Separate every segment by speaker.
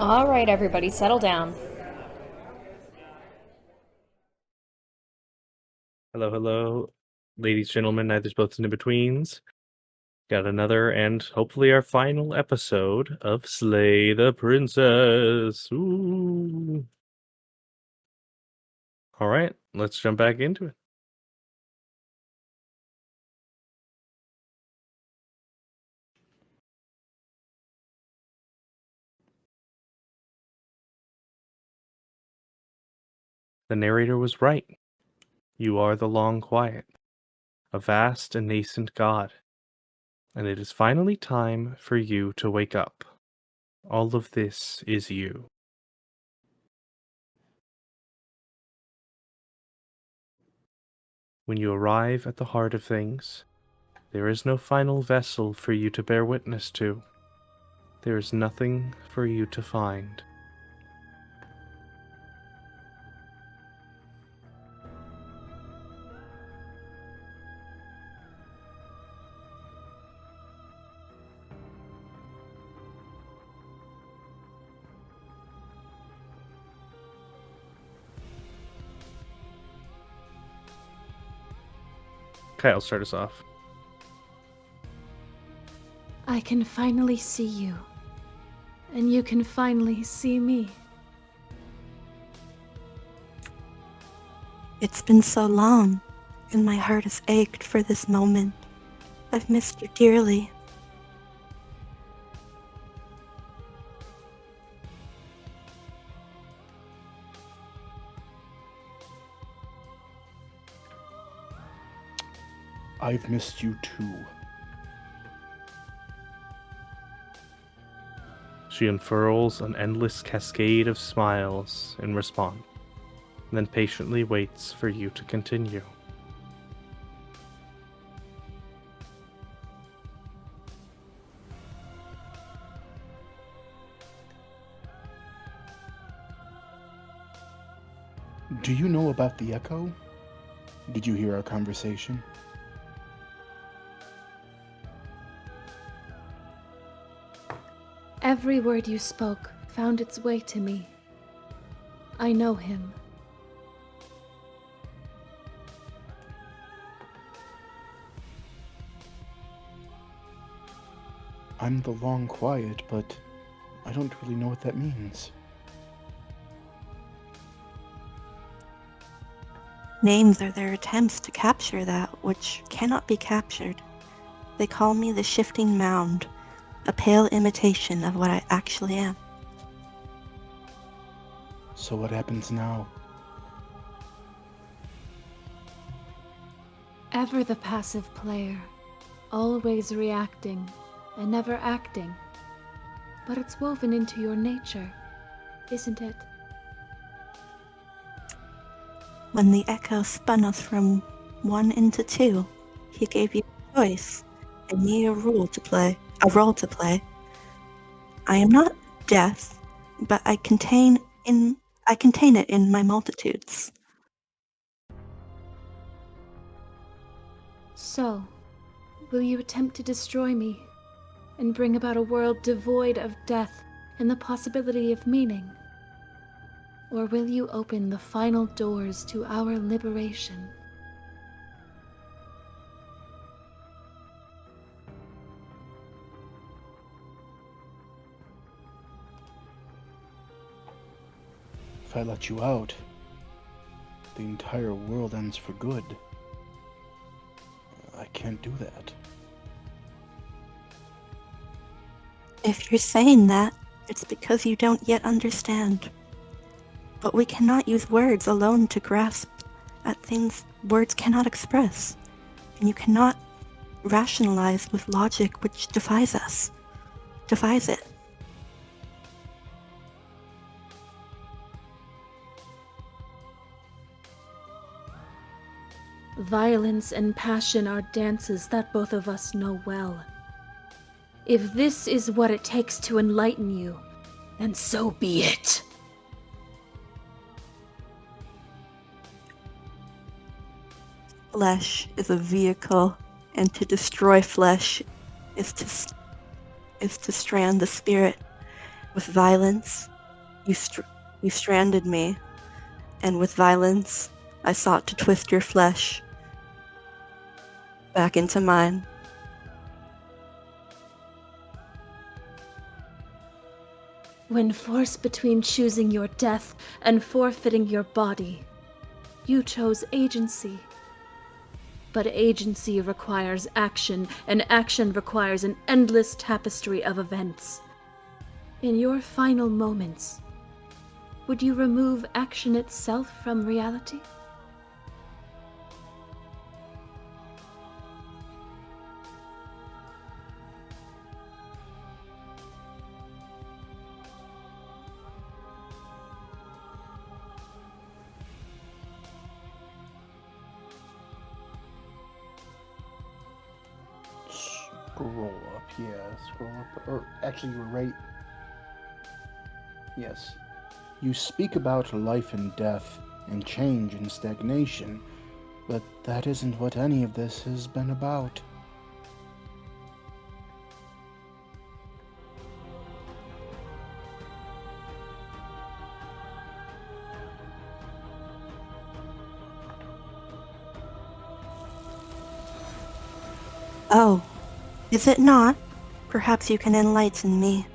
Speaker 1: All right, everybody, settle down.
Speaker 2: Hello, hello, ladies, gentlemen, neither's, boths, and in-betweens. Got another and hopefully our final episode of Slay the Princess. Ooh. All right, let's jump back into it. The narrator was right. You are the Long Quiet, a vast and nascent god, and it is finally time for you to wake up. All of this is you. When you arrive at the heart of things, there is no final vessel for you to bear witness to. There is nothing for you to find. Kyle, start us off.
Speaker 3: I can finally see you, and you can finally see me.
Speaker 4: It's been so long, and my heart has ached for this moment. I've missed you dearly.
Speaker 5: I've missed you too.
Speaker 2: She unfurls an endless cascade of smiles in response, and then patiently waits for you to continue.
Speaker 5: Do you know about the Echo? Did you hear our conversation?
Speaker 3: Every word you spoke found its way to me. I know him.
Speaker 5: I'm the Long Quiet, but I don't really know what that means.
Speaker 4: Names are their attempts to capture that which cannot be captured. They call me the Shifting Mound, a pale imitation of what I actually am.
Speaker 5: So what happens now?
Speaker 3: Ever the passive player, always reacting and never acting. But it's woven into your nature, isn't it?
Speaker 4: When the Echo spun us from one into two, he gave you a choice and me a role to play. I am not death, but I contain it in my multitudes.
Speaker 3: So, will you attempt to destroy me and bring about a world devoid of death and the possibility of meaning? Or will you open the final doors to our liberation?
Speaker 5: If I let you out, the entire world ends for good. I can't do that.
Speaker 4: If you're saying that, it's because you don't yet understand. But we cannot use words alone to grasp at things words cannot express. And you cannot rationalize with logic which defies it.
Speaker 3: Violence and passion are dances that both of us know well. If this is what it takes to enlighten you, then so be it.
Speaker 4: Flesh is a vehicle, and to destroy flesh is to strand the spirit with violence You stranded me, and with violence, I sought to twist your flesh back into mine.
Speaker 3: When forced between choosing your death and forfeiting your body, you chose agency. But agency requires action, and action requires an endless tapestry of events. In your final moments, would you remove action itself from reality?
Speaker 5: Scroll up, yeah, scroll up. Or actually, you were right. Yes. You speak about life and death, and change and stagnation, but that isn't what any of this has been about.
Speaker 4: Oh, is it not? Perhaps you can enlighten me.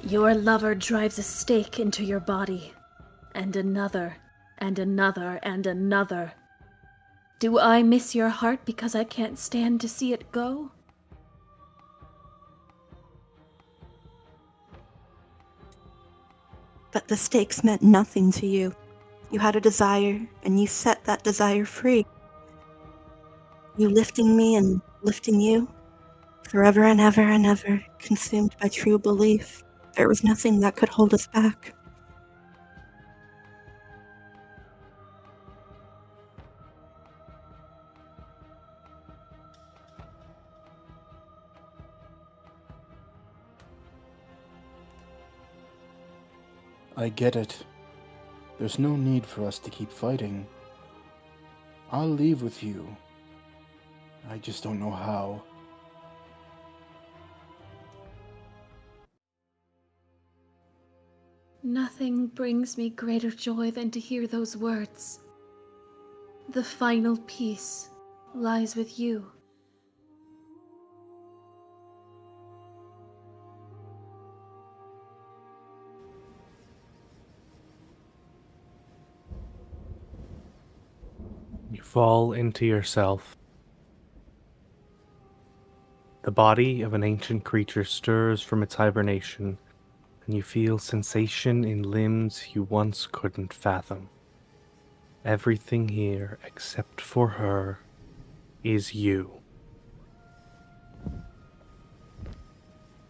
Speaker 3: Your lover drives a stake into your body, and another, and another, and another. Do I miss your heart because I can't stand to see it go?
Speaker 4: But the stakes meant nothing to you. You had a desire, and you set that desire free. You lifting me and lifting you, forever and ever and ever, consumed by true belief. There was nothing that could hold us back.
Speaker 5: I get it. There's no need for us to keep fighting. I'll leave with you. I just don't know how.
Speaker 3: Nothing brings me greater joy than to hear those words. The final peace lies with you.
Speaker 2: You fall into yourself. The body of an ancient creature stirs from its hibernation, and you feel sensation in limbs you once couldn't fathom. Everything here, except for her, is you.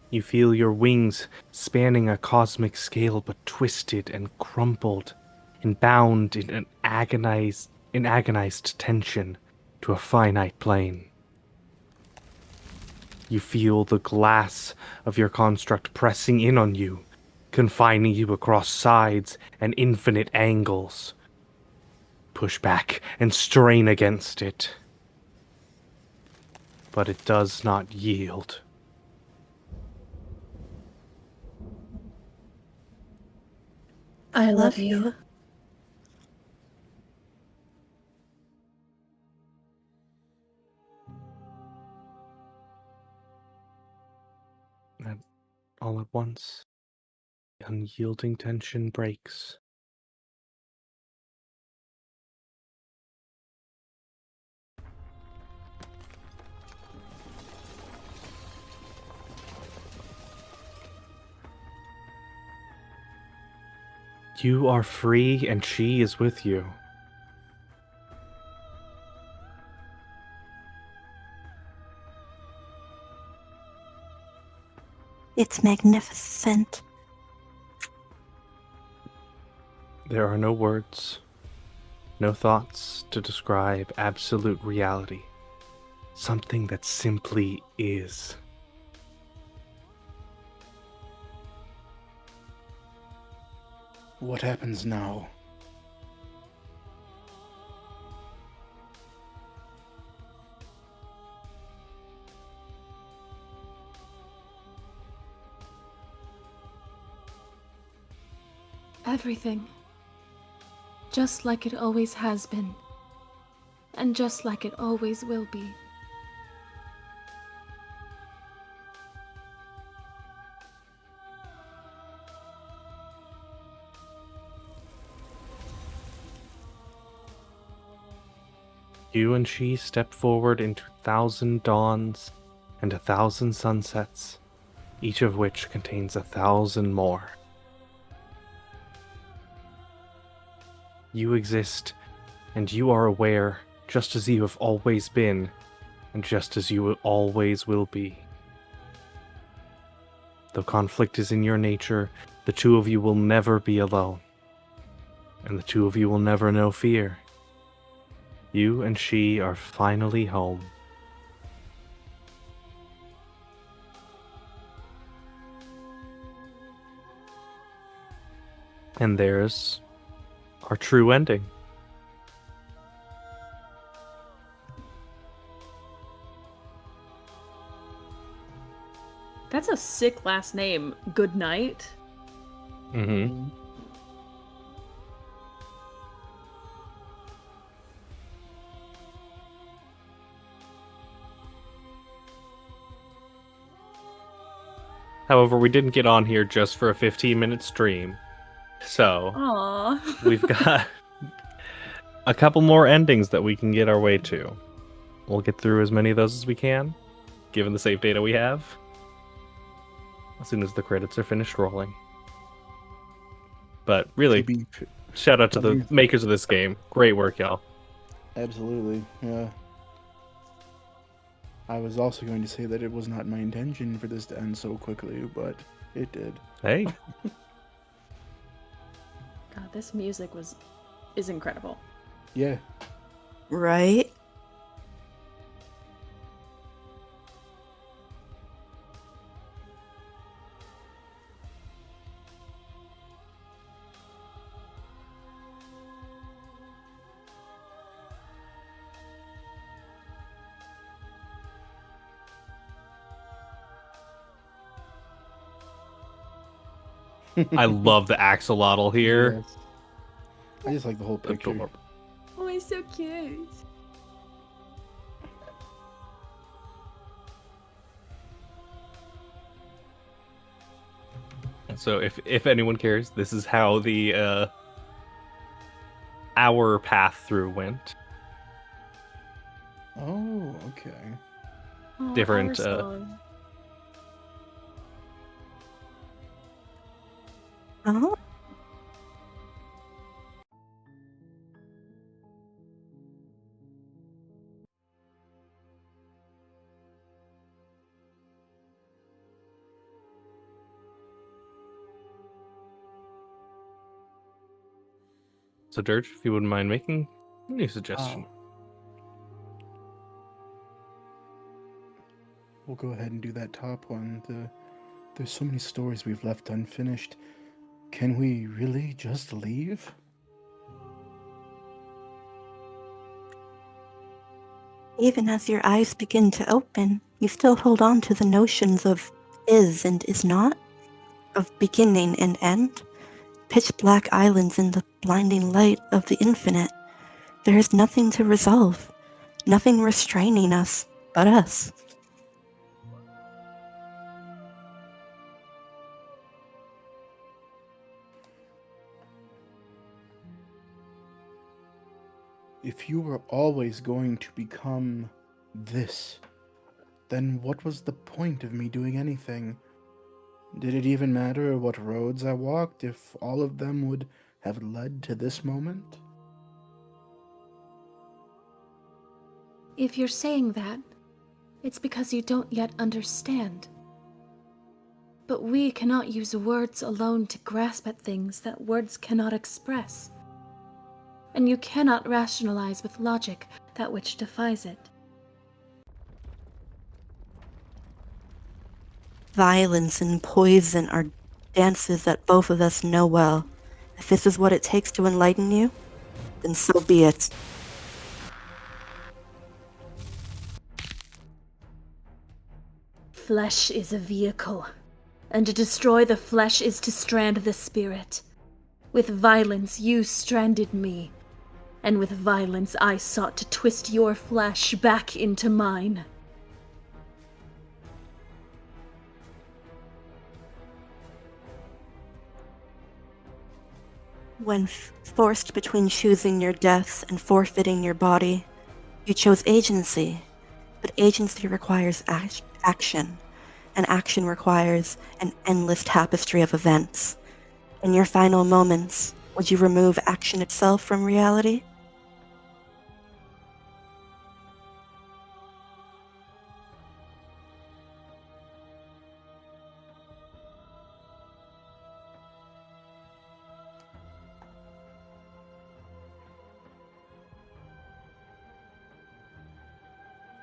Speaker 2: You feel your wings spanning a cosmic scale, but twisted and crumpled and bound in an agonized tension to a finite plane. You feel the glass of your construct pressing in on you, confining you across sides and infinite angles. Push back and strain against it. But it does not yield.
Speaker 3: I love you.
Speaker 2: And all at once, the unyielding tension breaks. You are free and she is with you.
Speaker 4: It's magnificent.
Speaker 2: There are no words, no thoughts to describe absolute reality. Something that simply is.
Speaker 5: What happens now?
Speaker 3: Everything. Just like it always has been. And just like it always will be.
Speaker 2: You and she step forward into 1,000 dawns and 1,000 sunsets, each of which contains 1,000 more. You exist, and you are aware, just as you have always been, and just as you always will be. Though conflict is in your nature, the two of you will never be alone, and the two of you will never know fear. You and she are finally home. And there's our true ending.
Speaker 6: That's a sick last name. Good night.
Speaker 2: Mm-hmm. However, we didn't get on here just for a 15-minute stream. So,
Speaker 6: Aww.
Speaker 2: we've got a couple more endings that we can get our way to. We'll get through as many of those as we can, given the save data we have, as soon as the credits are finished rolling. But really, shout out to the makers of this game. Great work, y'all.
Speaker 5: Absolutely, yeah. I was also going to say that it was not my intention for this to end so quickly, but it did.
Speaker 2: Hey.
Speaker 6: God, this music is incredible.
Speaker 5: Yeah.
Speaker 4: Right?
Speaker 2: I love the axolotl here.
Speaker 5: Yes. I just like the whole picture.
Speaker 2: Adorable.
Speaker 6: Oh, he's so cute.
Speaker 2: So if anyone cares, this is how the our path through went.
Speaker 5: Oh, okay.
Speaker 6: Oh,
Speaker 2: Different,
Speaker 6: our song.
Speaker 4: Oh.
Speaker 2: So Dirge, if you wouldn't mind making a new suggestion.
Speaker 5: We'll go ahead and do that top one. There's so many stories we've left unfinished. Can we really just leave?
Speaker 4: Even as your eyes begin to open, you still hold on to the notions of is and is not, of beginning and end. Pitch black islands in the blinding light of the infinite. There is nothing to resolve, nothing restraining us but us.
Speaker 5: If you were always going to become this, then what was the point of me doing anything? Did it even matter what roads I walked if all of them would have led to this moment?
Speaker 3: If you're saying that, it's because you don't yet understand. But we cannot use words alone to grasp at things that words cannot express. And you cannot rationalize with logic that which defies it.
Speaker 4: Violence and poison are dances that both of us know well. If this is what it takes to enlighten you, then so be it.
Speaker 3: Flesh is a vehicle, and to destroy the flesh is to strand the spirit. With violence you stranded me, and with violence I sought to twist your flesh back into mine.
Speaker 4: When forced between choosing your death and forfeiting your body, you chose agency, but agency requires action, and action requires an endless tapestry of events. In your final moments, would you remove action itself from reality?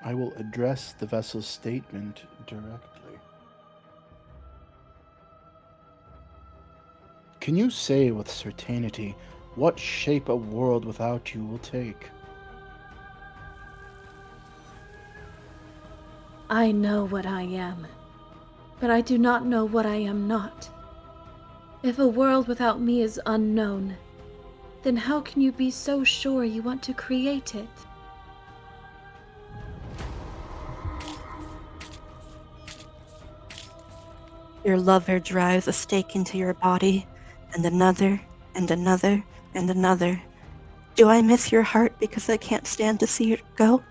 Speaker 5: I will address the vessel's statement directly. Can you say with certainty what shape a world without you will take?
Speaker 3: I know what I am, but I do not know what I am not. If a world without me is unknown, then how can you be so sure you want to create it?
Speaker 4: Your lover drives a stake into your body, and another, and another, and another. Do I miss your heart because I can't stand to see it go?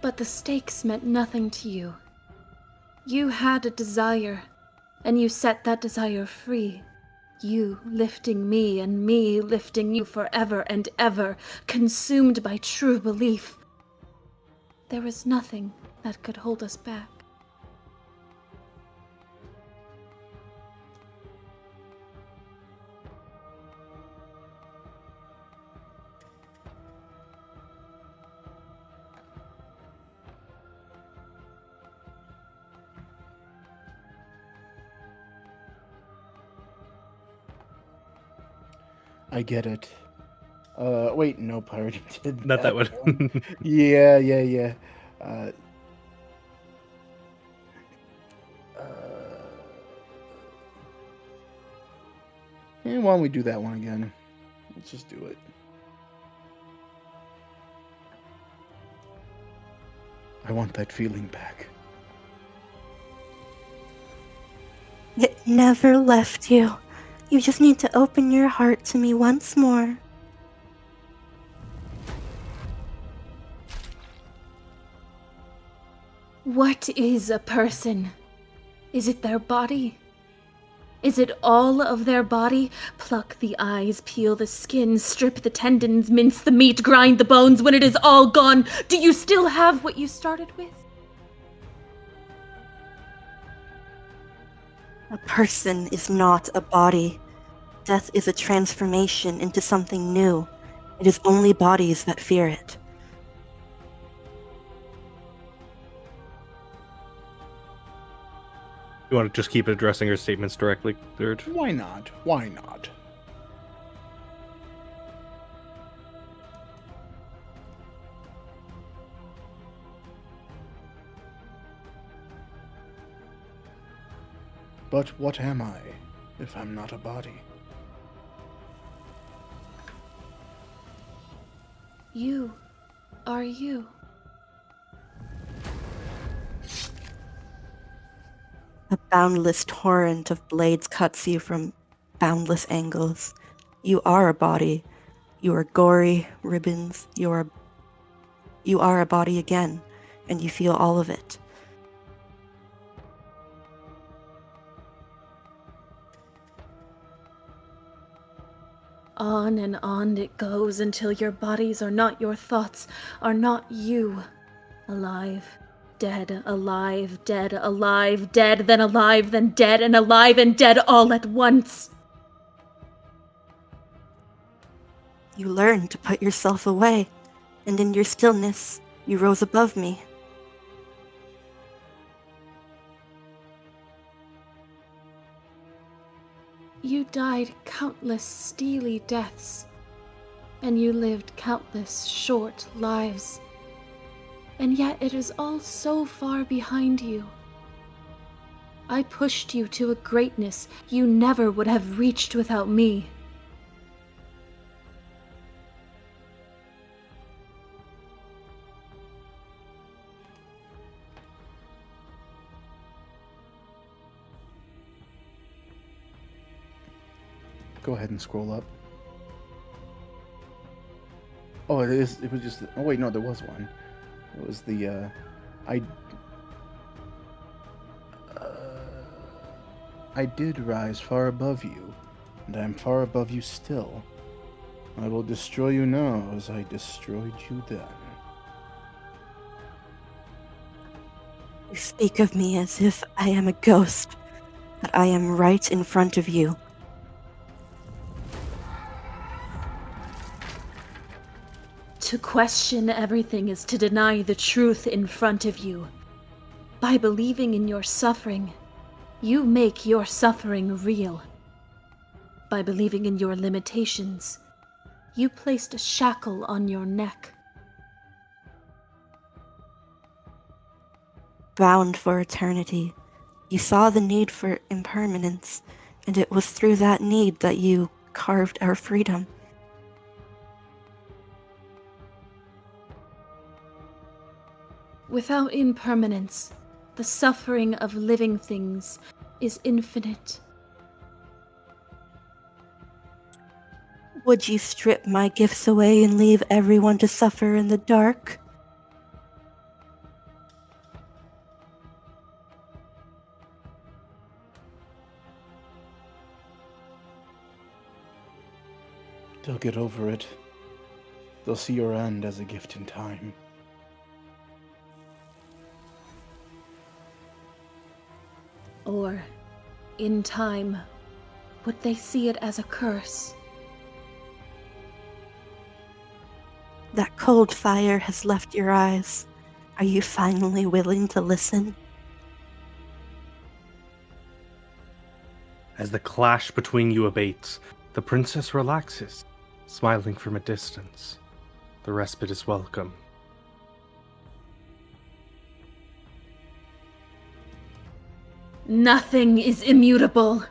Speaker 3: But the stakes meant nothing to you. You had a desire, and you set that desire free. You lifting me and me lifting you forever and ever, consumed by true belief. There was nothing that could hold us back.
Speaker 5: I get it. Wait, nope, I already did
Speaker 2: Not that one.
Speaker 5: Yeah. Why don't we do that one again? Let's just do it. I want that feeling back.
Speaker 4: It never left you. You just need to open your heart to me once more.
Speaker 3: What is a person? Is it their body? Is it all of their body? Pluck the eyes, peel the skin, strip the tendons, mince the meat, grind the bones. When it is all gone, do you still have what you started with?
Speaker 4: A person is not a body. Death is a transformation into something new. It is only bodies that fear it.
Speaker 2: You want to just keep addressing her statements directly, Dirge?
Speaker 5: Why not? Why not? But what am I, if I'm not a body?
Speaker 3: You are you.
Speaker 4: A boundless torrent of blades cuts you from boundless angles. You are a body. You are gory ribbons. You are a body again, and you feel all of it.
Speaker 3: On and on it goes until your bodies are not your thoughts, are not you. Alive, dead, alive, dead, alive, dead, then alive, then dead, and alive and dead all at once.
Speaker 4: You learned to put yourself away, and in your stillness, you rose above me.
Speaker 3: You died countless steely deaths, and you lived countless short lives. And yet it is all so far behind you. I pushed you to a greatness you never would have reached without me.
Speaker 5: Go ahead and scroll up. Oh, it is. It was just. Oh wait, no, there was one. It was the. I did rise far above you, and I am far above you still. I will destroy you now as I destroyed you then.
Speaker 4: You speak of me as if I am a ghost, but I am right in front of you.
Speaker 3: To question everything is to deny the truth in front of you. By believing in your suffering, you make your suffering real. By believing in your limitations, you placed a shackle on your neck.
Speaker 4: Bound for eternity, you saw the need for impermanence, and it was through that need that you carved our freedom.
Speaker 3: Without impermanence, the suffering of living things is infinite.
Speaker 4: Would you strip my gifts away and leave everyone to suffer in the dark?
Speaker 5: They'll get over it. They'll see your end as a gift in time.
Speaker 3: Or, in time, would they see it as a curse?
Speaker 4: That cold fire has left your eyes. Are you finally willing to listen?
Speaker 2: As the clash between you abates, the princess relaxes, smiling from a distance. The respite is welcome.
Speaker 3: Nothing is immutable.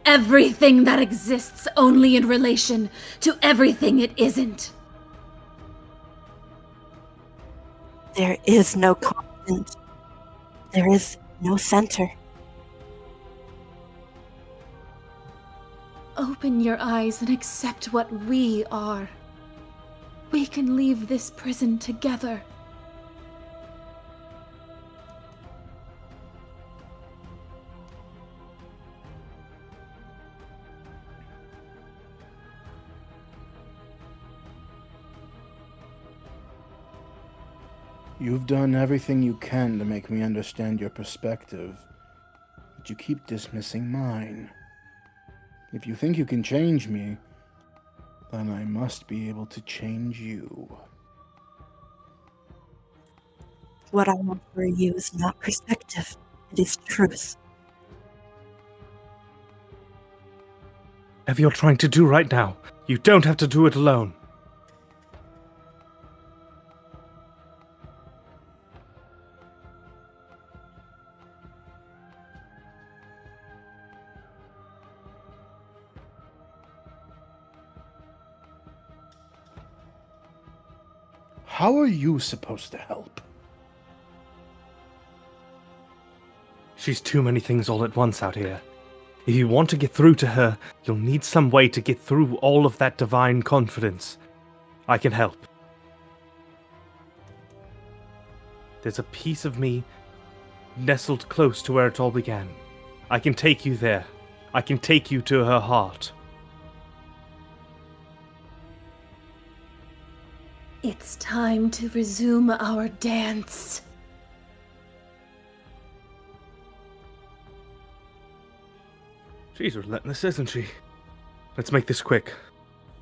Speaker 3: Everything that exists only in relation to everything it isn't.
Speaker 4: There is no constant. There is no center.
Speaker 3: Open your eyes and accept what we are. We can leave this prison together.
Speaker 5: You've done everything you can to make me understand your perspective, but you keep dismissing mine. If you think you can change me, then I must be able to change you.
Speaker 4: What I offer you is not perspective, it is truth.
Speaker 2: Whatever you're trying to do right now, you don't have to do it alone.
Speaker 5: How are you supposed to help?
Speaker 2: She's too many things all at once out here. If you want to get through to her, you'll need some way to get through all of that divine confidence. I can help. There's a piece of me nestled close to where it all began. I can take you there. I can take you to her heart.
Speaker 3: It's time to resume our dance.
Speaker 2: She's relentless, isn't she? Let's make this quick.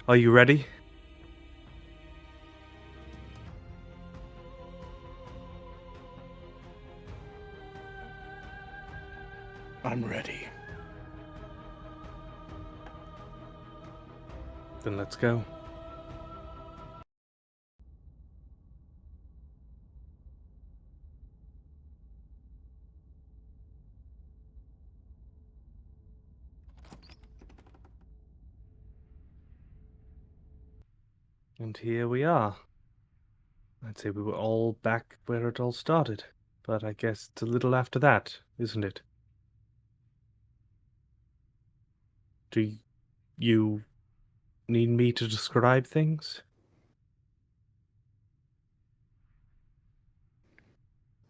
Speaker 2: Are you ready?
Speaker 5: I'm ready.
Speaker 2: Then let's go. And here we are. I'd say we were all back where it all started, but I guess it's a little after that, isn't it? Do you need me to describe things?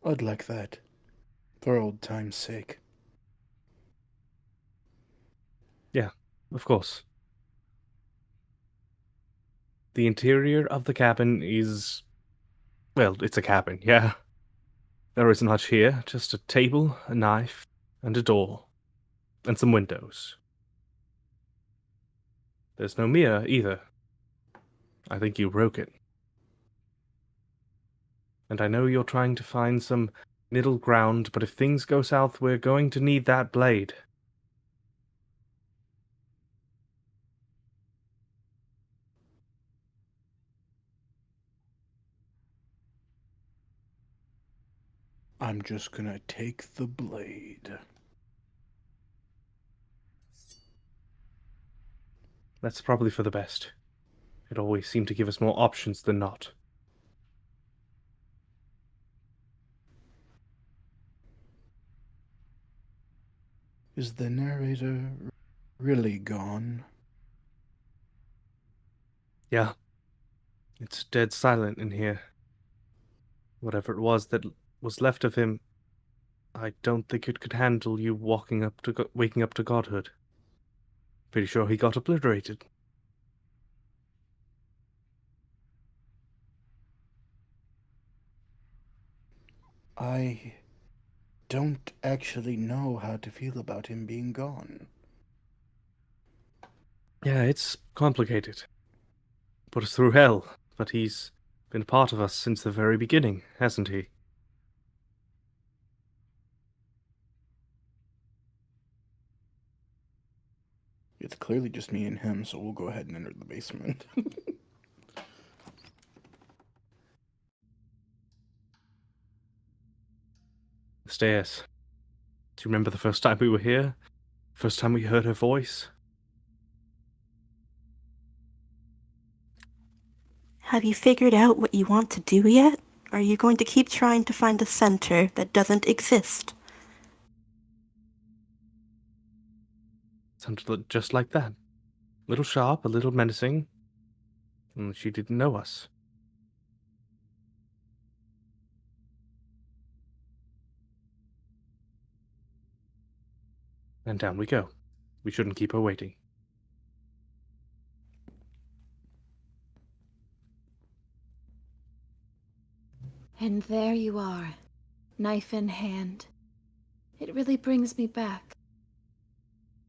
Speaker 5: I'd like that, for old time's sake.
Speaker 2: Yeah, of course. The interior of the cabin is... well, it's a cabin, yeah. There isn't much here, just a table, a knife, and a door. And some windows. There's no mirror, either. I think you broke it. And I know you're trying to find some middle ground, but if things go south, we're going to need that blade.
Speaker 5: I'm just gonna take the blade.
Speaker 2: That's probably for the best. It always seemed to give us more options than not.
Speaker 5: Is the narrator really gone?
Speaker 2: Yeah. It's dead silent in here. Whatever it was that was left of him, I don't think it could handle you waking up to godhood. Pretty sure he got obliterated.
Speaker 5: I don't actually know how to feel about him being gone.
Speaker 2: Yeah, it's complicated. Put us through hell, but he's been a part of us since the very beginning, hasn't he?
Speaker 5: It's clearly just me and him, so we'll go ahead and enter the basement.
Speaker 2: The stairs. Do you remember the first time we were here? First time we heard her voice?
Speaker 4: Have you figured out what you want to do yet? Or are you going to keep trying to find a center that doesn't exist?
Speaker 2: Sounded just like that. A little sharp, a little menacing. And she didn't know us. And down we go. We shouldn't keep her waiting.
Speaker 3: And there you are, knife in hand. It really brings me back.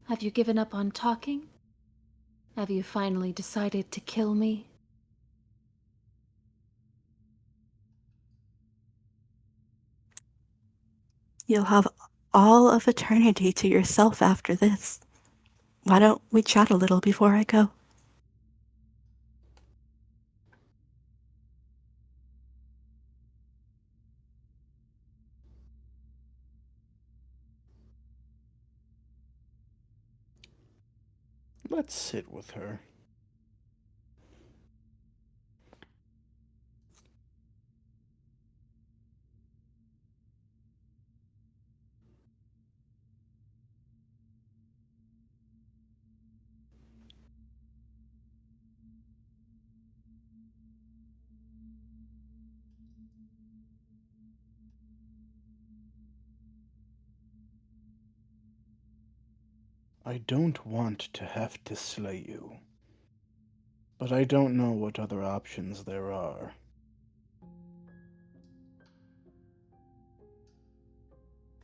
Speaker 3: Have you given up on talking? Have you finally decided to kill me?
Speaker 4: You'll have all of eternity to yourself after this. Why don't we chat a little before I go?
Speaker 5: Let's sit with her. I don't want to have to slay you, but I don't know what other options there are.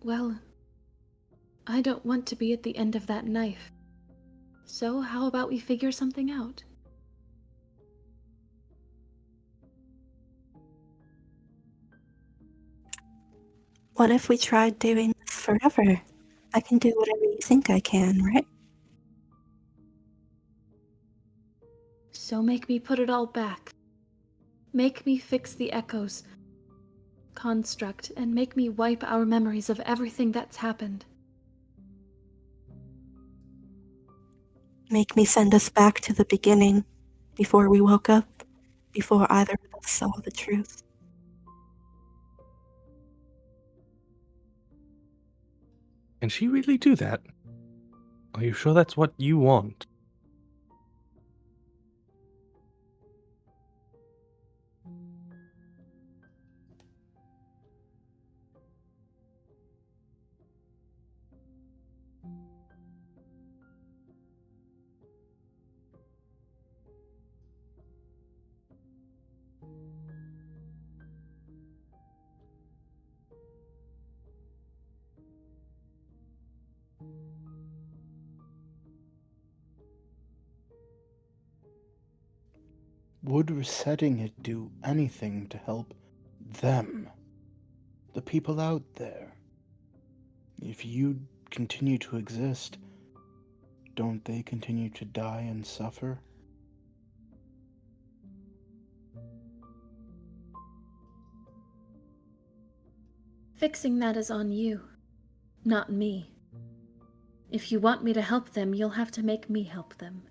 Speaker 3: Well, I don't want to be at the end of that knife. So how about we figure something out?
Speaker 4: What if we tried doing this forever? I can do whatever you think I can, right?
Speaker 3: So make me put it all back. Make me fix the echoes, construct, and make me wipe our memories of everything that's happened.
Speaker 4: Make me send us back to the beginning, before we woke up. before either of us saw the truth.
Speaker 2: Can she really do that? Are you sure that's what you want?
Speaker 5: Would resetting it do anything to help them? The people out there? If you continue to exist, don't they continue to die and suffer?
Speaker 3: Fixing that is on you, not me. If you want me to help them, you'll have to make me help them.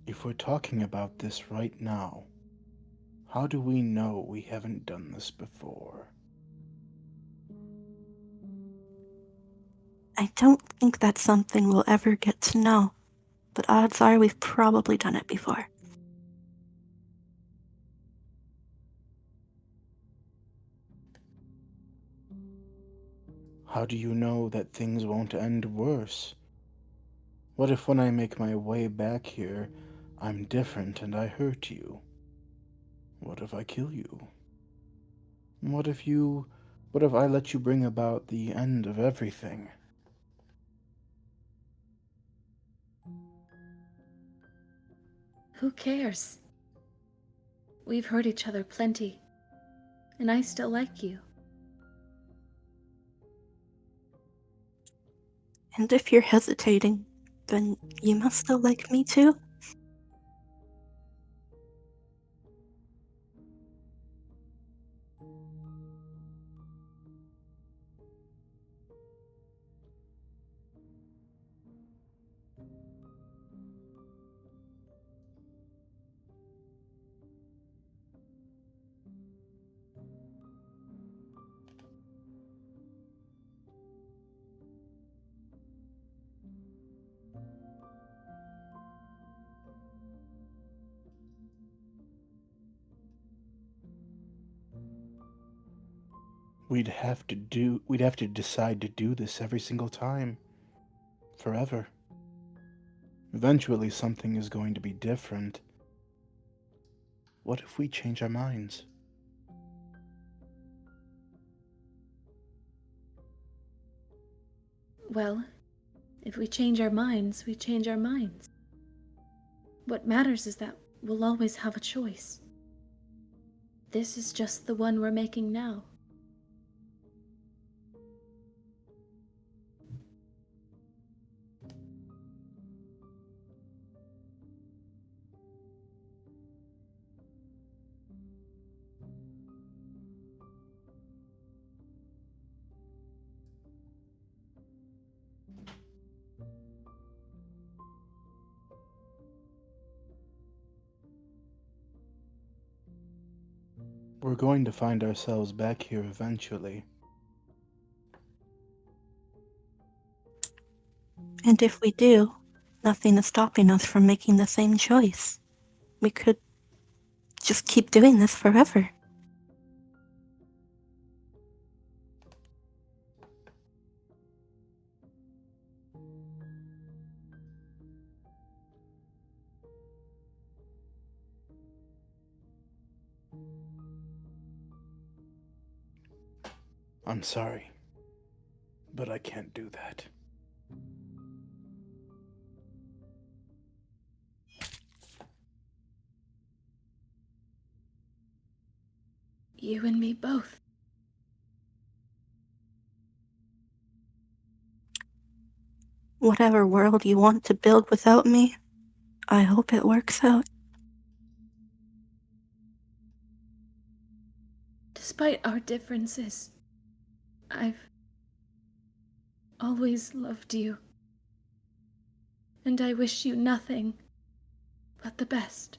Speaker 5: If we're talking about this right now, how do we know we haven't done this before?
Speaker 4: I don't think that's something we'll ever get to know, but odds are we've probably done it before.
Speaker 5: How do you know that things won't end worse? What if when I make my way back here, I'm different and I hurt you? What if I kill you? What if I let you bring about the end of everything?
Speaker 3: Who cares? We've hurt each other plenty, and I still like you.
Speaker 4: And if you're hesitating, then you must still like me too?
Speaker 5: We'd have to decide to do this every single time. Forever. Eventually something is going to be different. What if we change our minds?
Speaker 3: Well, if we change our minds, we change our minds. What matters is that we'll always have a choice. This is just the one we're making now.
Speaker 5: We're going to find ourselves back here eventually.
Speaker 4: And if we do, nothing is stopping us from making the same choice. We could just keep doing this forever.
Speaker 5: I'm sorry, but I can't do that.
Speaker 3: You and me both.
Speaker 4: Whatever world you want to build without me, I hope it works out.
Speaker 3: Despite our differences, I've always loved you. And I wish you nothing but the best.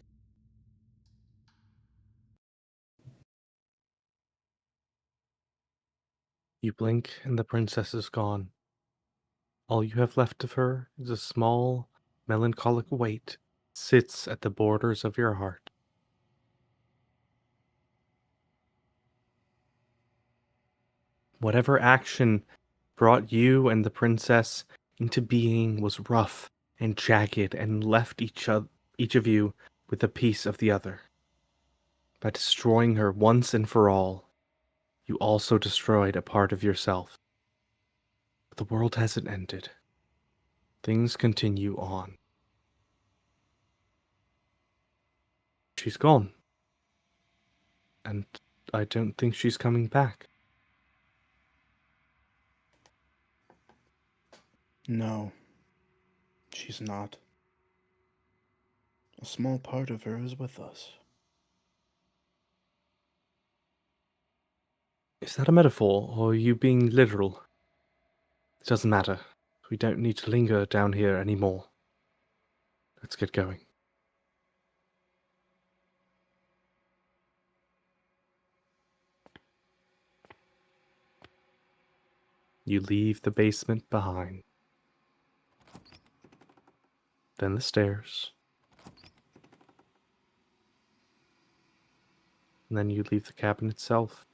Speaker 2: You blink and the princess is gone. All you have left of her is a small, melancholic weight sits at the borders of your heart. Whatever action brought you and the princess into being was rough and jagged and left each of you with a piece of the other. By destroying her once and for all, you also destroyed a part of yourself. But the world hasn't ended. Things continue on. She's gone. And I don't think she's coming back.
Speaker 5: No, she's not. A small part of her is with us.
Speaker 2: Is that a metaphor, or are you being literal? It doesn't matter. We don't need to linger down here anymore. Let's get going. You leave the basement behind. Then the stairs. And then you leave the cabin itself.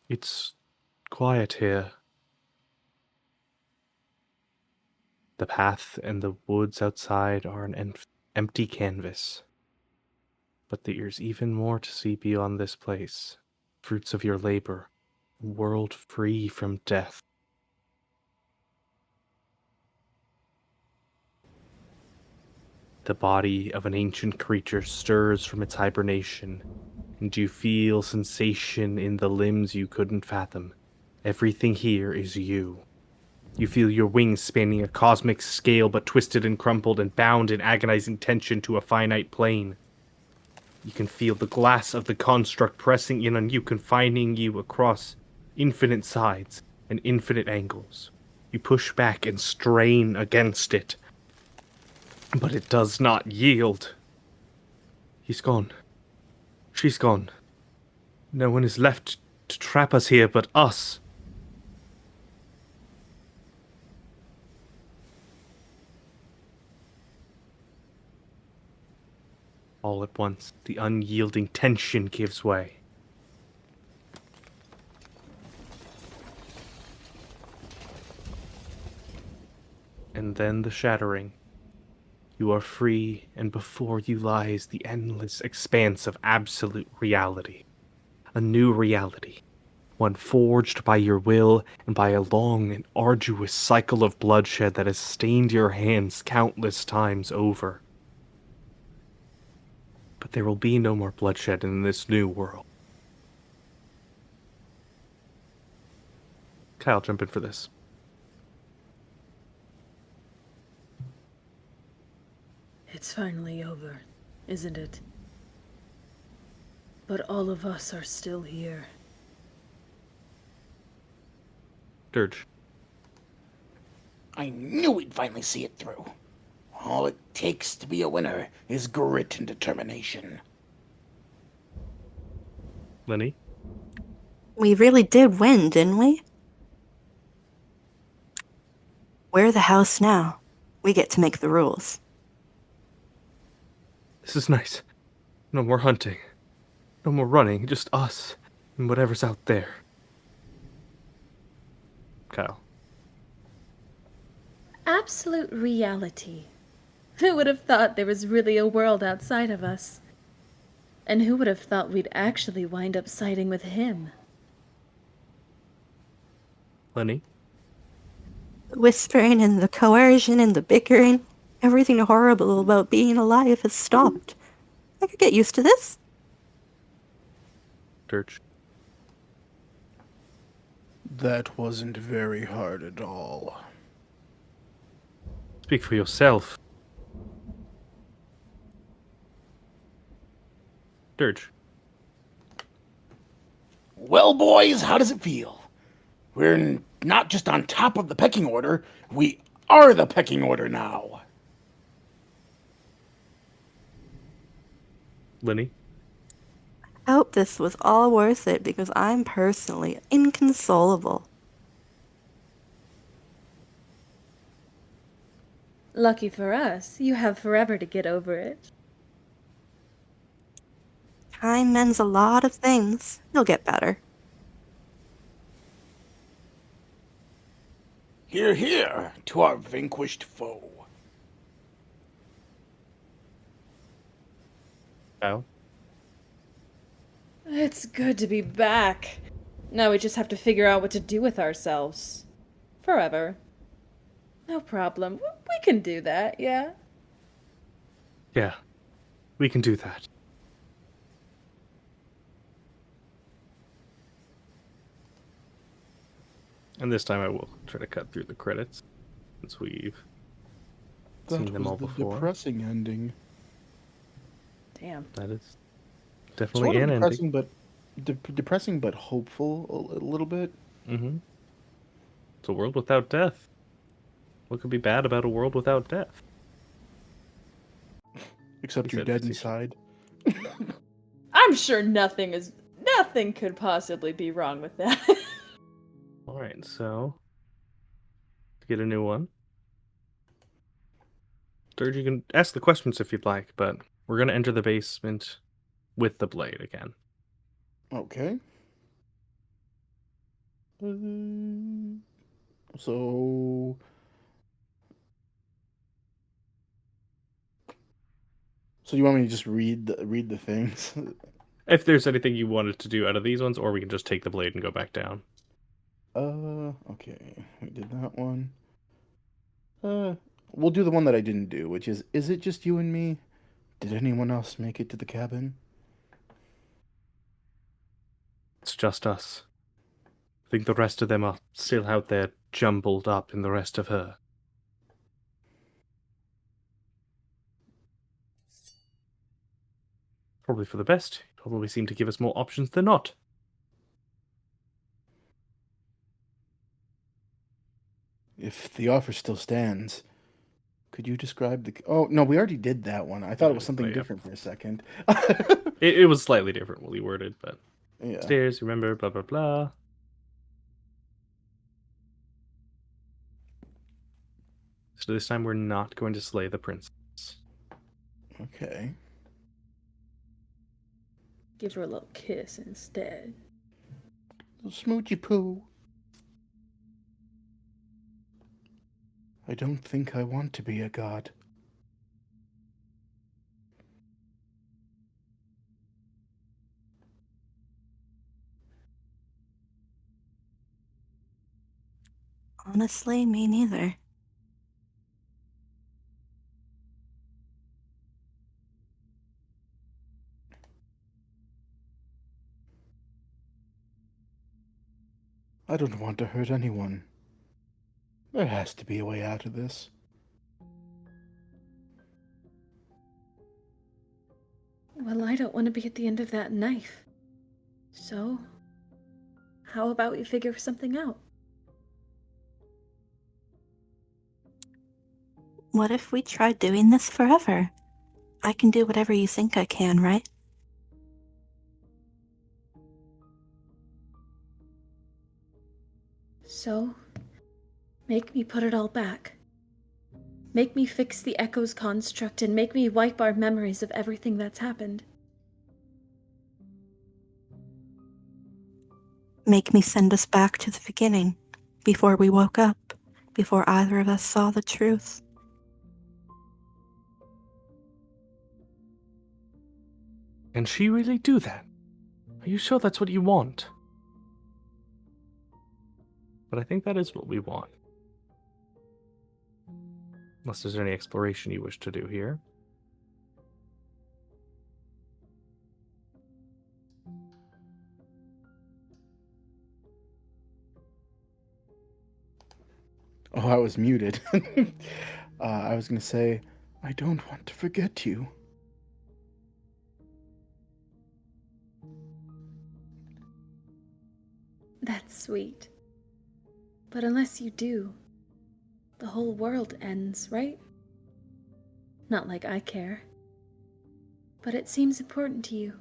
Speaker 2: It's quiet here. The path and the woods outside are an empty canvas. But there's even more to see beyond this place. Fruits of your labor. A world free from death. The body of an ancient creature stirs from its hibernation, and you feel sensation in the limbs you couldn't fathom. Everything here is you. You feel your wings spanning a cosmic scale, but twisted and crumpled and bound in agonizing tension to a finite plane. You can feel the glass of the construct pressing in on you, confining you across infinite sides and infinite angles. You push back and strain against it, but it does not yield. He's gone. She's gone. No one is left to trap us here but us. All at once, the unyielding tension gives way. And then the shattering. You are free, and before you lies the endless expanse of absolute reality. A new reality. One forged by your will and by a long and arduous cycle of bloodshed that has stained your hands countless times over. But there will be no more bloodshed in this new world. Kyle, jump in for this.
Speaker 6: It's finally over, isn't it? But all of us are still here.
Speaker 2: Dirge.
Speaker 7: I knew we'd finally see it through. All it takes to be a winner is grit and determination.
Speaker 2: Lenny.
Speaker 4: We really did win, didn't we? We're the house now. We get to make the rules.
Speaker 2: This is nice. No more hunting. No more running, just us and whatever's out there. Kyle.
Speaker 3: Absolute reality. Who would have thought there was really a world outside of us? And who would have thought we'd actually wind up siding with him?
Speaker 2: Lenny.
Speaker 4: The whispering and the coercion and the bickering, everything horrible about being alive has stopped. I could get used to this.
Speaker 2: Dirge.
Speaker 5: That wasn't very hard at all.
Speaker 2: Speak for yourself. Dirge.
Speaker 7: Well, boys, how does it feel? Not just on top of the pecking order, we are the pecking order now.
Speaker 2: Linny.
Speaker 4: I hope this was all worth it because I'm personally inconsolable.
Speaker 6: Lucky for us, you have forever to get over it.
Speaker 4: Time mends a lot of things. You'll get better.
Speaker 7: Hear, hear to our vanquished foe.
Speaker 2: Kyle.
Speaker 6: It's good to be back. Now we just have to figure out what to do with ourselves. Forever. No problem. We can do that, yeah?
Speaker 2: Yeah, we can do that. And this time I will try to cut through the credits, since we've seen them all
Speaker 5: the
Speaker 2: before.
Speaker 5: depressing ending.
Speaker 6: Damn.
Speaker 2: That is definitely
Speaker 5: Sort of
Speaker 2: an
Speaker 5: depressing,
Speaker 2: ending.
Speaker 5: but depressing, but hopeful a little bit.
Speaker 2: Mm-hmm. It's a world without death. What could be bad about a world without death?
Speaker 5: Except
Speaker 2: He
Speaker 5: you're
Speaker 2: said
Speaker 5: dead
Speaker 2: facetious.
Speaker 5: inside.
Speaker 6: I'm sure nothing could possibly be wrong with that.
Speaker 2: Alright, so to get a new one. Dirge, you can ask the questions if you'd like, but we're gonna enter the basement with the blade again.
Speaker 5: Okay. So you want me to just read the things?
Speaker 2: If there's anything you wanted to do out of these ones, or we can just take the blade and go back down.
Speaker 5: Okay. We did that one. We'll do the one that I didn't do, which is it just you and me? Did anyone else make it to the cabin?
Speaker 2: It's just us. I think the rest of them are still out there jumbled up in the rest of her. Probably for the best. Probably seem to give us more options than not.
Speaker 5: If the offer still stands, could you describe the... Oh, no, we already did that one. I thought it was something
Speaker 2: Yeah.
Speaker 5: different for a second.
Speaker 2: It was slightly differently worded, but
Speaker 5: Yeah.
Speaker 2: stairs, remember, blah, blah, blah. So this time we're not going to slay the princess.
Speaker 5: Okay.
Speaker 6: Give her a little kiss instead.
Speaker 5: Smoochy poo. I don't think I want to be a god.
Speaker 4: Honestly, me neither.
Speaker 5: I don't want to hurt anyone. There has to be a way out of this.
Speaker 6: Well, I don't want to be at the end of that knife. So, how about we figure something out?
Speaker 4: What if we tried doing this forever? I can do whatever you think I can, right?
Speaker 6: So, make me put it all back. Make me fix the Echo's construct and make me wipe our memories of everything that's happened.
Speaker 4: Make me send us back to the beginning, before we woke up, before either of us saw the truth.
Speaker 2: Can she really do that? Are you sure that's what you want? But I think that is what we want. Unless there's any exploration you wish to do here.
Speaker 5: Oh, I was muted. I was going to say, I don't want to forget you.
Speaker 3: That's sweet. But unless you do, the whole world ends, right? Not like I care. But it seems important to you.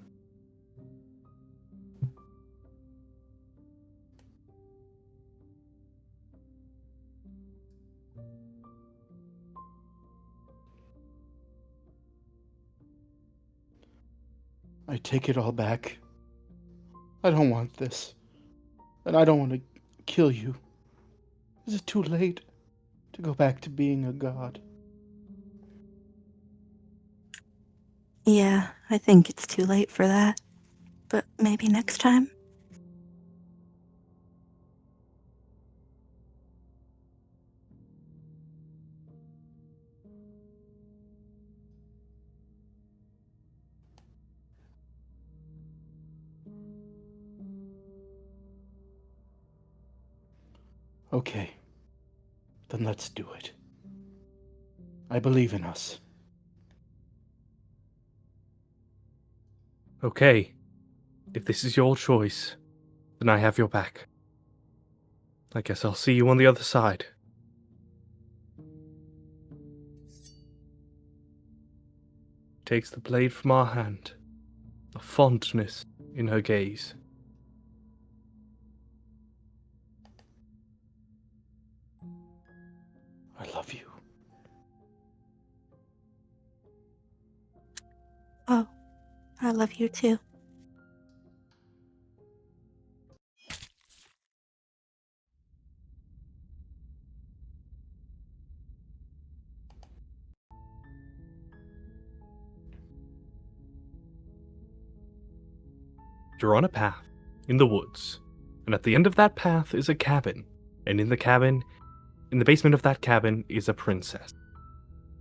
Speaker 5: I take it all back. I don't want this. And I don't want to kill you. Is it too late to go back to being a god?
Speaker 4: Yeah, I think it's too late for that. But maybe next time?
Speaker 5: Okay. Then let's do it. I believe in us.
Speaker 2: Okay. If this is your choice, then I have your back. I guess I'll see you on the other side. Takes the blade from our hand, a fondness in her gaze.
Speaker 5: I love you.
Speaker 4: Oh, I love you too.
Speaker 2: You're on a path in the woods, and at the end of that path is a cabin, and in the basement of that cabin is a princess.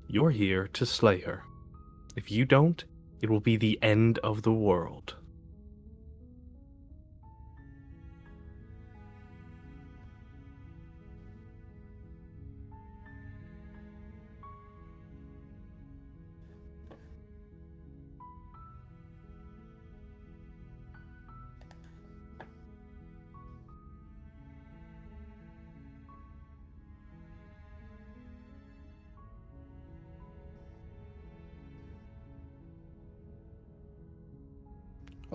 Speaker 2: You're here to slay her. If you don't, it will be the end of the world.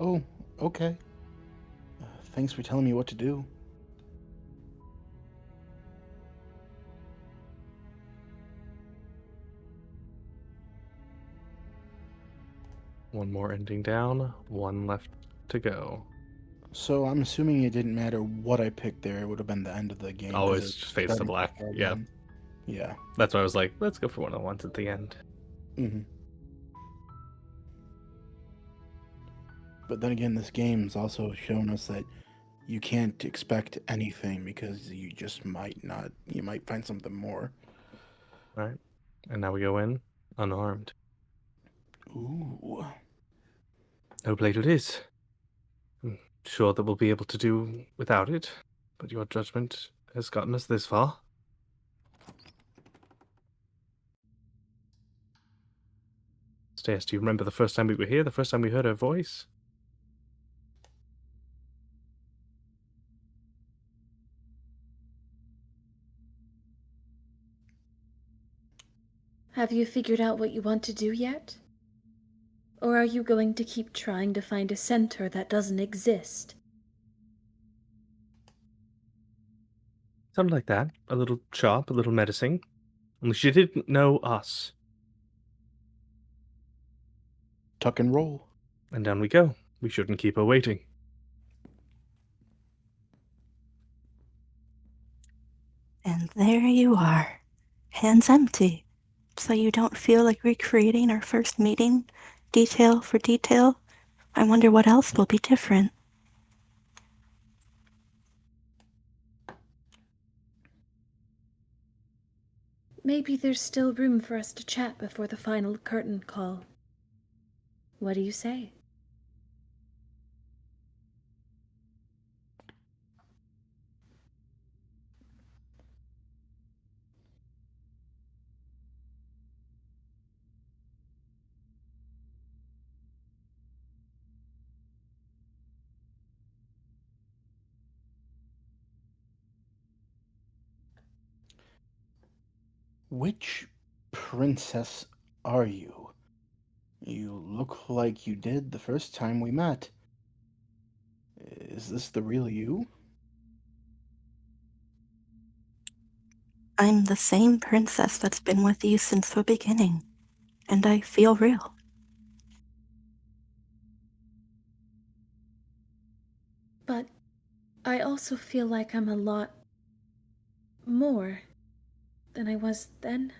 Speaker 5: Oh, okay. Thanks for telling me what to do.
Speaker 2: One more ending down, one left to go.
Speaker 5: So I'm assuming it didn't matter what I picked there, it would have been the end of the game.
Speaker 2: Oh,
Speaker 5: 'cause
Speaker 2: it's just fades to
Speaker 5: starting
Speaker 2: black.
Speaker 5: square
Speaker 2: Yeah.
Speaker 5: one. Yeah.
Speaker 2: That's why I was like, let's go for one of the ones at the end.
Speaker 5: hmm But then again, this game's also shown us that you can't expect anything because you just might not. You might find something more.
Speaker 2: Alright. And now we go in unarmed.
Speaker 5: Ooh.
Speaker 2: No blade it is. I'm sure that we'll be able to do without it, but your judgment has gotten us this far. Stace, do you remember the first time we were here? The first time we heard her voice?
Speaker 3: Have you figured out what you want to do yet? Or are you going to keep trying to find a center that doesn't exist?
Speaker 2: Something like that. A little sharp, a little menacing. Only she didn't know us.
Speaker 5: Tuck and roll.
Speaker 2: And down we go. We shouldn't keep her waiting.
Speaker 4: And there you are, hands empty. So you don't feel like recreating our first meeting, detail for detail? I wonder what else will be different.
Speaker 3: Maybe there's still room for us to chat before the final curtain call. What do you say?
Speaker 5: Which princess are you? You look like you did the first time we met. Is this the real you?
Speaker 4: I'm the same princess that's been with you since the beginning, and I feel real.
Speaker 3: But I also feel like I'm a lot more than I was then.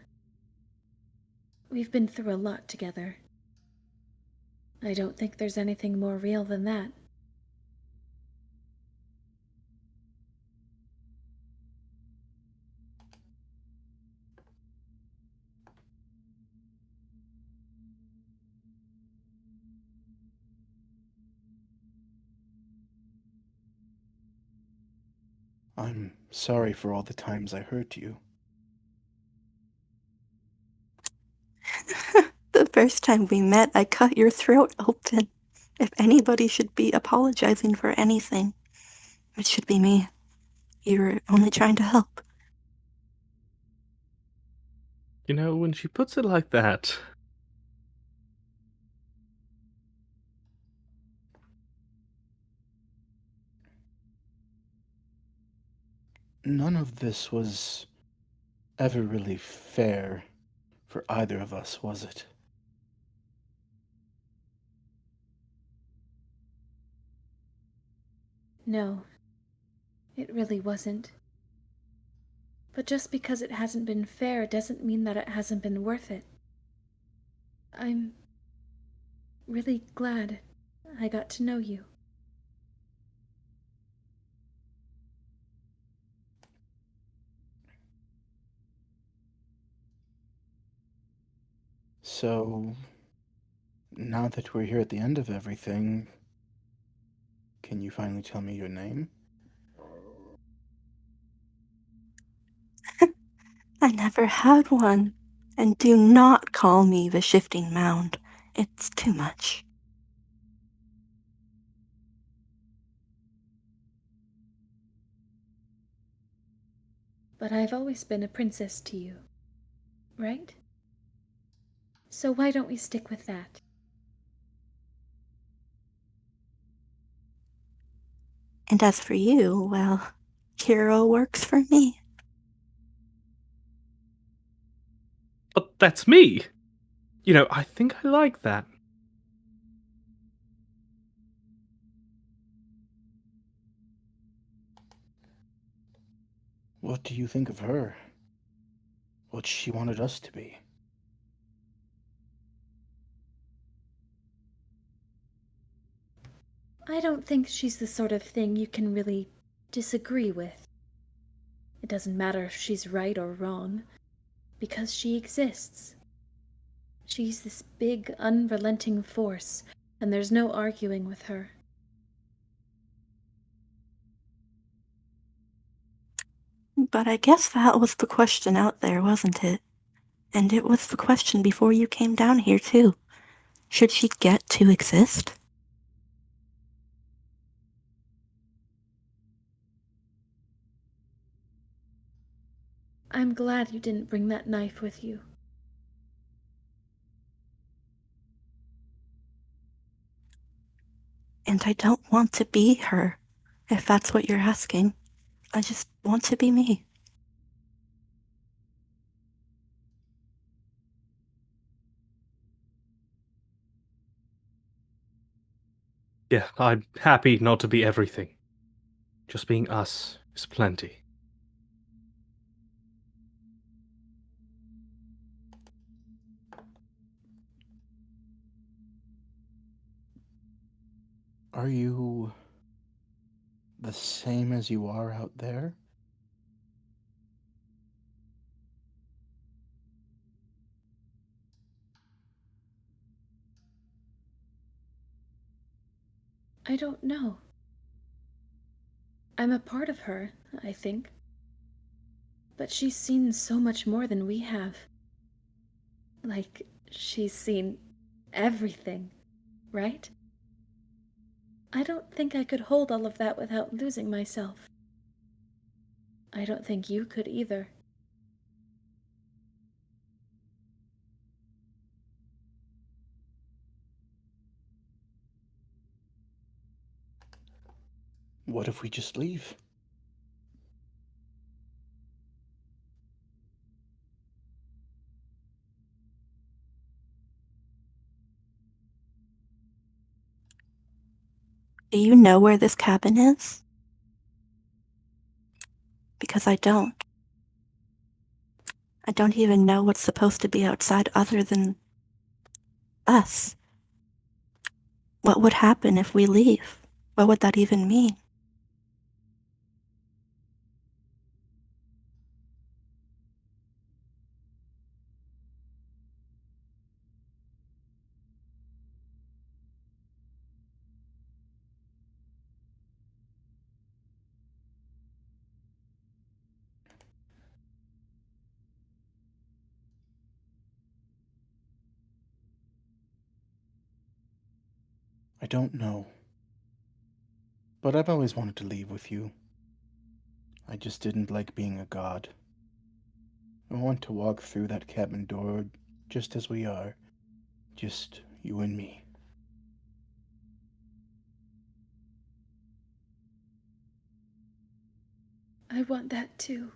Speaker 3: We've been through a lot together. I don't think there's anything more real than that.
Speaker 5: I'm sorry for all the times I hurt you.
Speaker 4: The first time we met, I cut your throat open. If anybody should be apologizing for anything, it should be me. You were only trying to help.
Speaker 2: You know, when she puts it like that,
Speaker 5: None of this was ever really fair for either of us, was it?
Speaker 3: No, it really wasn't. But just because it hasn't been fair doesn't mean that it hasn't been worth it. I'm really glad I got to know you.
Speaker 5: So, now that we're here at the end of everything, can you finally tell me your name?
Speaker 4: I never had one. And do not call me the Shifting Mound. It's too much.
Speaker 3: But I've always been a princess to you, right? So why don't we stick with that?
Speaker 4: And as for you, well, hero works for me.
Speaker 2: but that's me. You know, I think I like that.
Speaker 5: What do you think of her? What she wanted us to be?
Speaker 3: I don't think she's the sort of thing you can really disagree with. It doesn't matter if she's right or wrong, because she exists. She's this big, unrelenting force, and there's no arguing with her.
Speaker 4: But I guess that was the question out there, wasn't it? And it was the question before you came down here, too. Should she get to exist?
Speaker 3: I'm glad you didn't bring that knife with you.
Speaker 4: And I don't want to be her, if that's what you're asking. I just want to be me.
Speaker 2: Yeah, I'm happy not to be everything. Just being us is plenty.
Speaker 5: Are you the same as you are out there?
Speaker 3: I don't know. I'm a part of her, I think. But she's seen so much more than we have. Like, she's seen everything, right? I don't think I could hold all of that without losing myself. I don't think you could either.
Speaker 5: what if we just leave?
Speaker 4: Do you know where this cabin is? Because I don't. I don't even know what's supposed to be outside other than us. What would happen if we leave? What would that even mean?
Speaker 5: I don't know. But I've always wanted to leave with you. I just didn't like being a god. I want to walk through that cabin door just as we are. Just you and me.
Speaker 3: I want that too.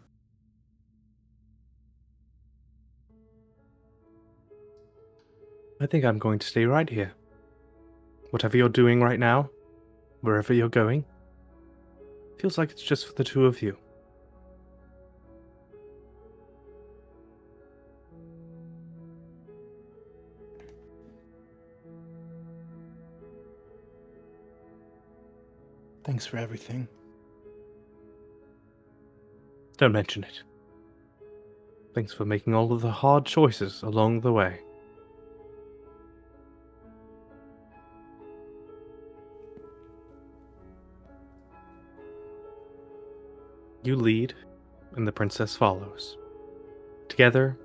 Speaker 2: I think I'm going to stay right here. Whatever you're doing right now, wherever you're going, feels like it's just for the two of you.
Speaker 5: Thanks for everything.
Speaker 2: Don't mention it. Thanks for making all of the hard choices along the way. You lead, and the princess follows. Together,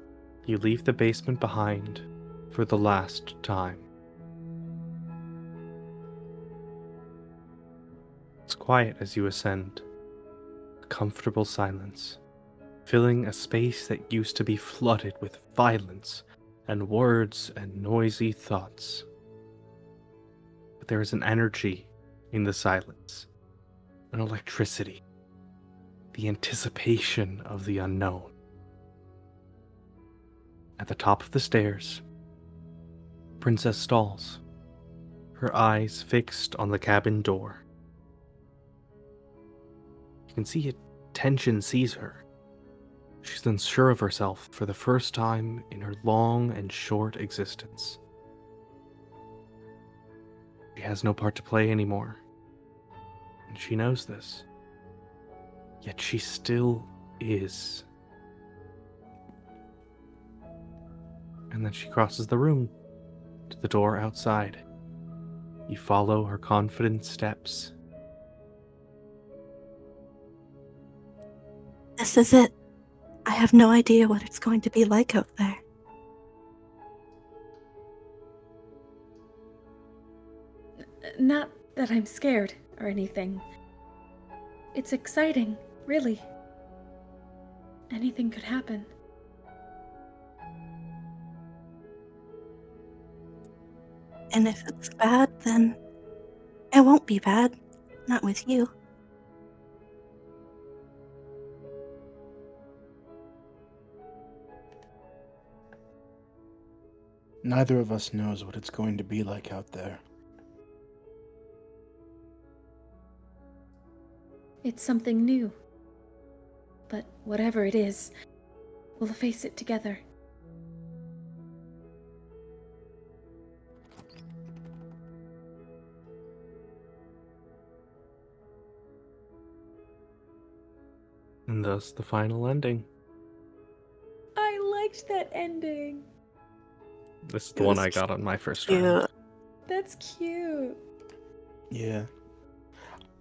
Speaker 2: you leave the basement behind for the last time. It's quiet as you ascend, a comfortable silence, filling a space that used to be flooded with violence and words and noisy thoughts. But there is an energy in the silence, an electricity, the anticipation of the unknown. At the top of the stairs, Princess stalls, her eyes fixed on the cabin door. You can see tension seize her. She's unsure of herself for the first time in her long and short existence. She has no part to play anymore, and she knows this. Yet she still is. And then she crosses the room to the door outside. You follow her confident steps.
Speaker 4: This is it. I have no idea what it's going to be like out there.
Speaker 3: Not that I'm scared or anything. It's exciting, really. Anything could happen.
Speaker 4: And if it's bad, then it won't be bad. Not with you.
Speaker 5: Neither of us knows what it's going to be like out there.
Speaker 3: It's something new. But whatever it is, we'll face it together.
Speaker 2: And thus the final ending.
Speaker 6: I liked that ending.
Speaker 2: This is the one I got on my first
Speaker 4: Yeah.
Speaker 2: round.
Speaker 6: That's cute.
Speaker 5: Yeah.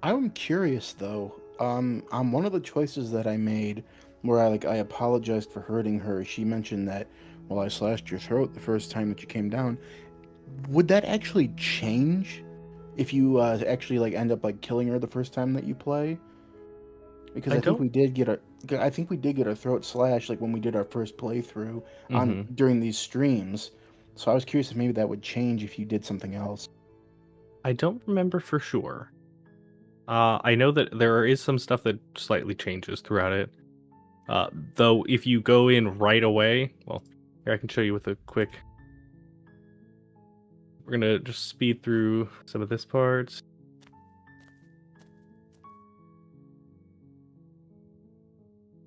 Speaker 5: I'm curious though. On one of the choices that I made, where I apologized for hurting her, she mentioned that, well, I slashed your throat the first time that you came down. Would that actually change if you actually end up killing her the first time that you play? Because I think we did get our throat slashed when we did our first playthrough during these streams. So I was curious if maybe that would change if you did something else.
Speaker 2: I don't remember for sure, I know that there is some stuff that slightly changes throughout it. Though, if you go in right away, well, here I can show you with a quick. We're gonna just speed through some of this part.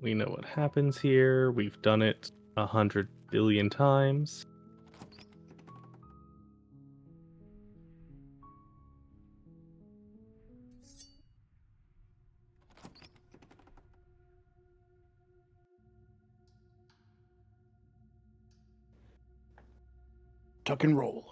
Speaker 2: We know what happens here. We've done it 100 billion times.
Speaker 5: Tuck and roll.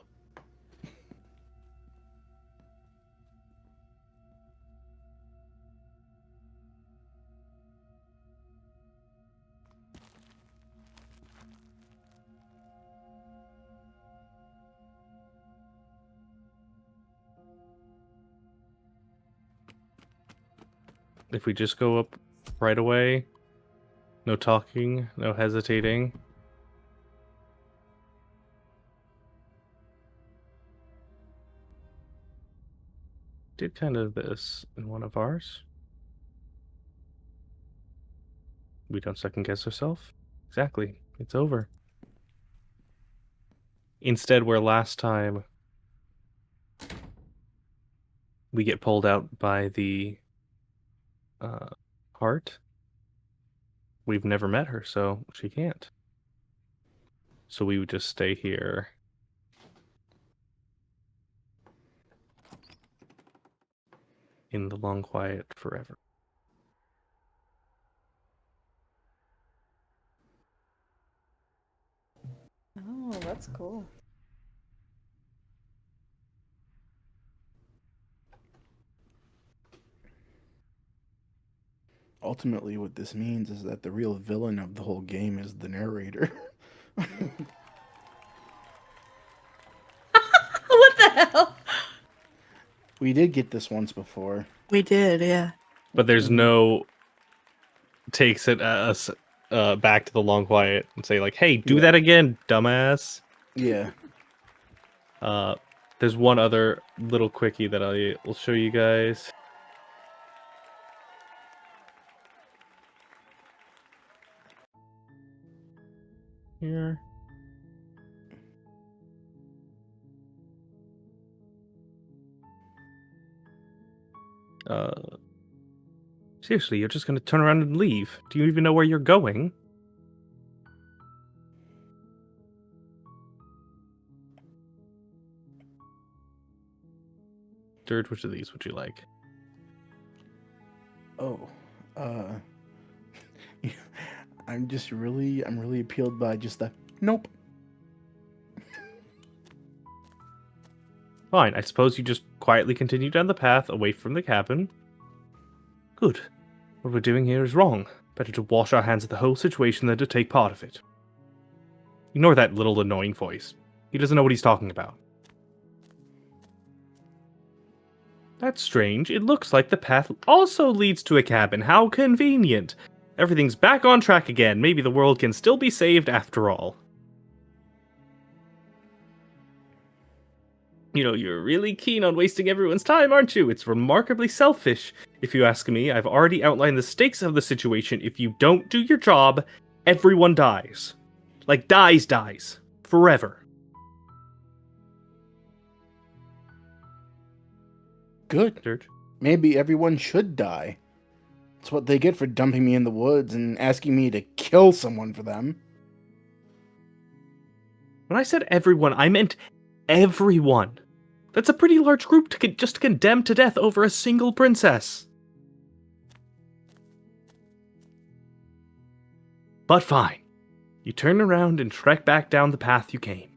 Speaker 2: If we just go up right away, no talking, no hesitating. Did kind of this in one of ours. We don't second guess ourselves. Exactly. It's over. Instead, where last time we get pulled out by the heart, we've never met her, so she can't. So we would just stay here. In the long quiet forever.
Speaker 6: Oh, that's cool.
Speaker 5: Ultimately, what this means is that the real villain of the whole game is the narrator.
Speaker 6: What the hell?
Speaker 5: We did get this once before.
Speaker 4: We did, yeah.
Speaker 2: But there's no takes it us back to the long quiet and say like, "Hey, do that again, dumbass."
Speaker 5: Yeah.
Speaker 2: There's one other little quickie that I will show you guys. Here. Seriously, you're just gonna turn around and leave? Do you even know where you're going? Dirge, which of these would you like?
Speaker 5: Oh. I'm really appealed by just the nope.
Speaker 2: Fine, I suppose you just quietly continue down the path away from the cabin. Good. What we're doing here is wrong. Better to wash our hands of the whole situation than to take part of it. Ignore that little annoying voice. He doesn't know what he's talking about. That's strange. It looks like the path also leads to a cabin. How convenient. Everything's back on track again. Maybe the world can still be saved after all. You know, you're really keen on wasting everyone's time, aren't you? It's remarkably selfish. If you ask me, I've already outlined the stakes of the situation. If you don't do your job, everyone dies. Like, dies. Forever.
Speaker 5: Good.
Speaker 2: Dirge.
Speaker 5: Maybe everyone should die. It's what they get for dumping me in the woods and asking me to kill someone for them.
Speaker 2: When I said everyone, I meant everyone. That's a pretty large group to just condemn to death over a single princess. But fine. You turn around and trek back down the path you came.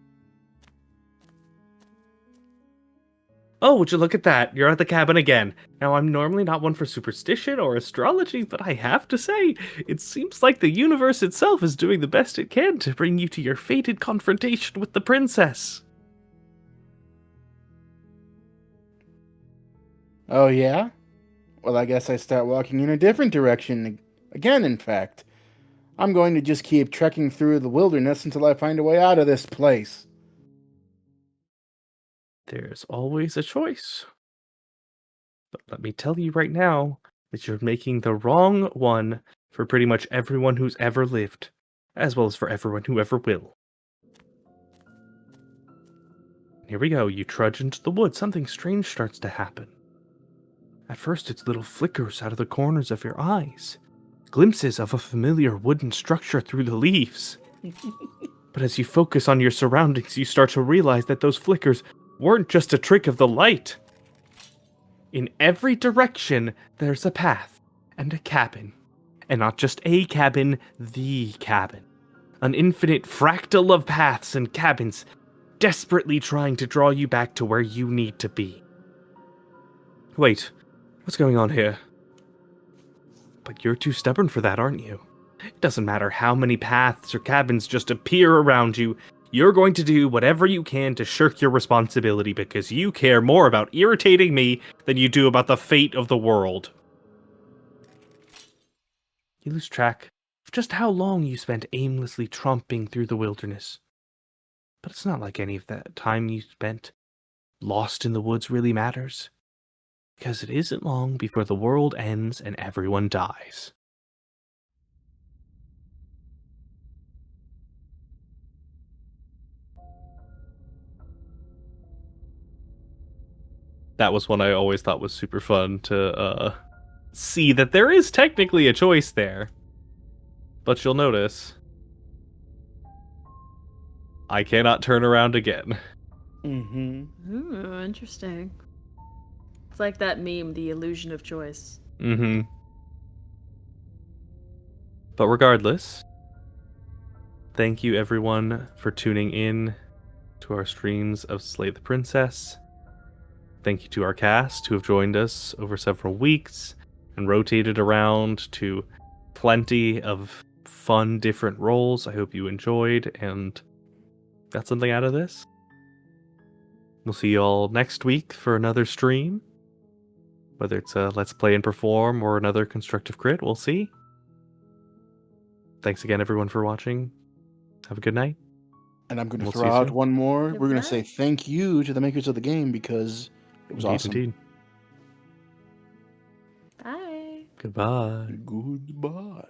Speaker 2: Oh, would you look at that? You're at the cabin again. Now, I'm normally not one for superstition or astrology, but I have to say, it seems like the universe itself is doing the best it can to bring you to your fated confrontation with the princess.
Speaker 5: Oh, yeah? Well, I guess I start walking in a different direction. Again, in fact. I'm going to just keep trekking through the wilderness until I find a way out of this place.
Speaker 2: There's always a choice. But let me tell you right now that you're making the wrong one for pretty much everyone who's ever lived, as well as for everyone who ever will. Here we go. You trudge into the woods. Something strange starts to happen. At first, it's little flickers out of the corners of your eyes, glimpses of a familiar wooden structure through the leaves. But as you focus on your surroundings, you start to realize that those flickers weren't just a trick of the light. In every direction, there's a path and a cabin. And not just a cabin, the cabin. An infinite fractal of paths and cabins, desperately trying to draw you back to where you need to be. Wait, what's going on here? But you're too stubborn for that, aren't you? It doesn't matter how many paths or cabins just appear around you, you're going to do whatever you can to shirk your responsibility because you care more about irritating me than you do about the fate of the world. You lose track of just how long you spent aimlessly tromping through the wilderness. But it's not like any of that time you spent lost in the woods really matters. Because it isn't long before the world ends and everyone dies. That was one I always thought was super fun to see that there is technically a choice there. But you'll notice I cannot turn around again.
Speaker 5: Mm-hmm.
Speaker 6: Ooh, interesting. It's like that meme, the illusion of choice.
Speaker 2: Mm-hmm. But regardless, thank you everyone for tuning in to our streams of Slay the Princess. Thank you to our cast who have joined us over several weeks and rotated around to plenty of fun different roles. I hope you enjoyed and got something out of this. We'll see you all next week for another stream. Whether it's a Let's Play and Perform or another Constructive Crit, we'll see. Thanks again everyone for watching. Have a good night.
Speaker 5: And I'm going to
Speaker 2: We'll see
Speaker 5: throw
Speaker 2: you
Speaker 5: out
Speaker 2: soon.
Speaker 5: one more.
Speaker 6: Good
Speaker 5: We're going
Speaker 6: night.
Speaker 5: to say thank you to the makers of the game because it was awesome.
Speaker 2: Indeed.
Speaker 6: Bye.
Speaker 2: Goodbye.
Speaker 5: Goodbye.